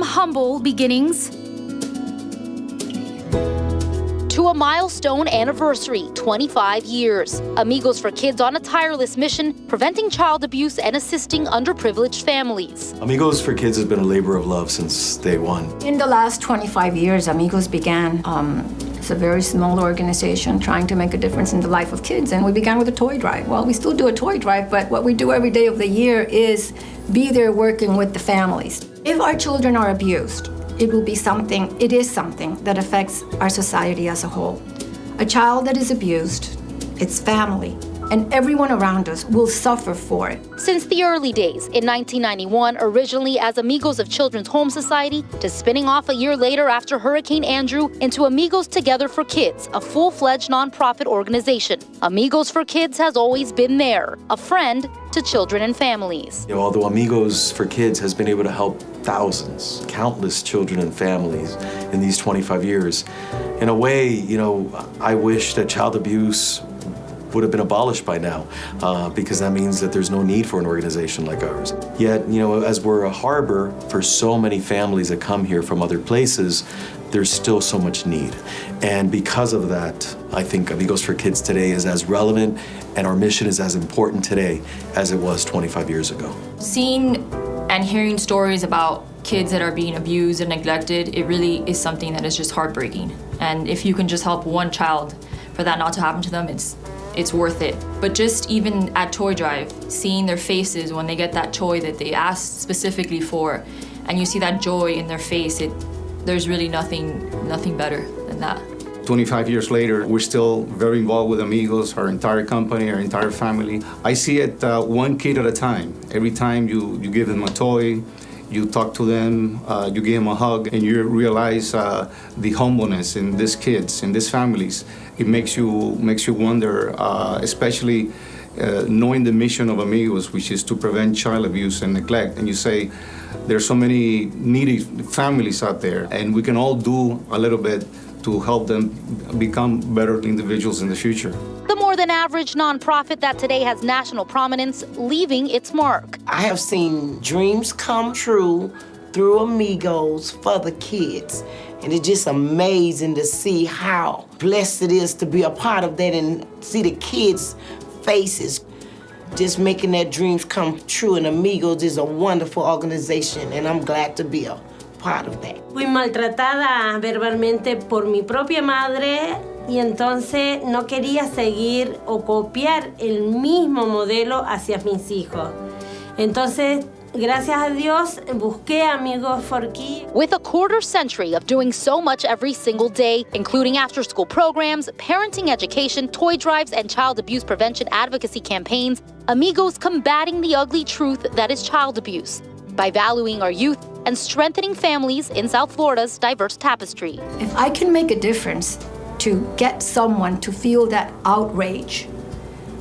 From humble beginnings to a milestone anniversary, 25 years. Amigos for Kids on a tireless mission, preventing child abuse and assisting underprivileged families. Amigos for Kids has been a labor of love since day one. In the last 25 years, Amigos began, it's a very small organization trying to make a difference in the life of kids, and we began with a toy drive. Well, we still do a toy drive, but what we do every day of the year is be there working with the families. If our children are abused, it is something that affects our society as a whole. A child that is abused, its family, and everyone around us will suffer for it. Since the early days, in 1991, originally as Amigos of Children's Home Society, to spinning off a year later after Hurricane Andrew into Amigos Together for Kids, a full-fledged nonprofit organization. Amigos for Kids has always been there, a friend to children and families. Although Amigos for Kids has been able to help thousands, countless children and families in these 25 years, in a way, I wish that child abuse would have been abolished by now, because that means that there's no need for an organization like ours. Yet, as we're a harbor for so many families that come here from other places, there's still so much need. And because of that, I think Amigos for Kids today is as relevant and our mission is as important today as it was 25 years ago. Seeing and hearing stories about kids that are being abused and neglected, it really is something that is just heartbreaking. And if you can just help one child for that not to happen to them, it's worth it. But just even at Toy Drive, seeing their faces when they get that toy that they asked specifically for, and you see that joy in their face, there's really nothing better than that. 25 years later, we're still very involved with Amigos, our entire company, our entire family. I see it one kid at a time. Every time you give them a toy, you talk to them, you give them a hug, and you realize the humbleness in these kids, in these families. It makes you wonder, especially knowing the mission of Amigos, which is to prevent child abuse and neglect. And you say, there's so many needy families out there, and we can all do a little bit to help them become better individuals in the future. The more than average nonprofit that today has national prominence, leaving its mark. I have seen dreams come true through Amigos for the kids. And it's just amazing to see how blessed it is to be a part of that and see the kids' faces. Just making their dreams come true, and Amigos is a wonderful organization, and I'm glad to be a part of that. Fui maltratada verbalmente por mi propia madre y entonces no quería seguir o copiar el mismo modelo hacia mis hijos. Entonces, gracias a Dios, busqué Amigos for Kids. With a quarter century of doing so much every single day, including after-school programs, parenting education, toy drives, and child abuse prevention advocacy campaigns, Amigos combating the ugly truth that is child abuse by valuing our youth and strengthening families in South Florida's diverse tapestry. If I can make a difference to get someone to feel that outrage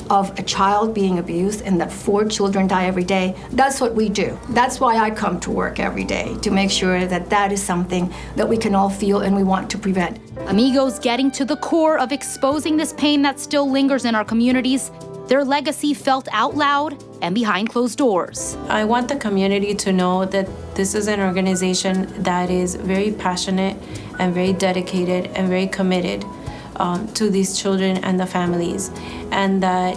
of a child being abused and that 4 children die every day, that's what we do. That's why I come to work every day, to make sure that that is something that we can all feel and we want to prevent. Amigos getting to the core of exposing this pain that still lingers in our communities, their legacy felt out loud and behind closed doors. I want the community to know that this is an organization that is very passionate and very dedicated and very committed to these children and the families, and that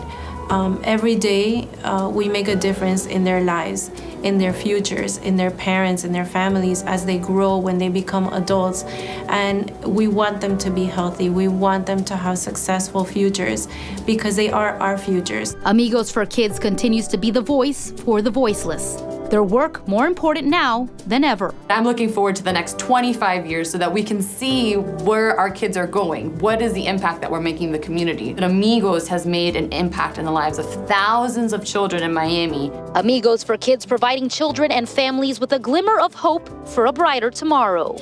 every day we make a difference in their lives, in their futures, in their parents, in their families as they grow, when they become adults. And we want them to be healthy. We want them to have successful futures because they are our futures. Amigos for Kids continues to be the voice for the voiceless. Their work more important now than ever. I'm looking forward to the next 25 years so that we can see where our kids are going. What is the impact that we're making in the community? That Amigos has made an impact in the lives of thousands of children in Miami. Amigos for Kids providing children and families with a glimmer of hope for a brighter tomorrow.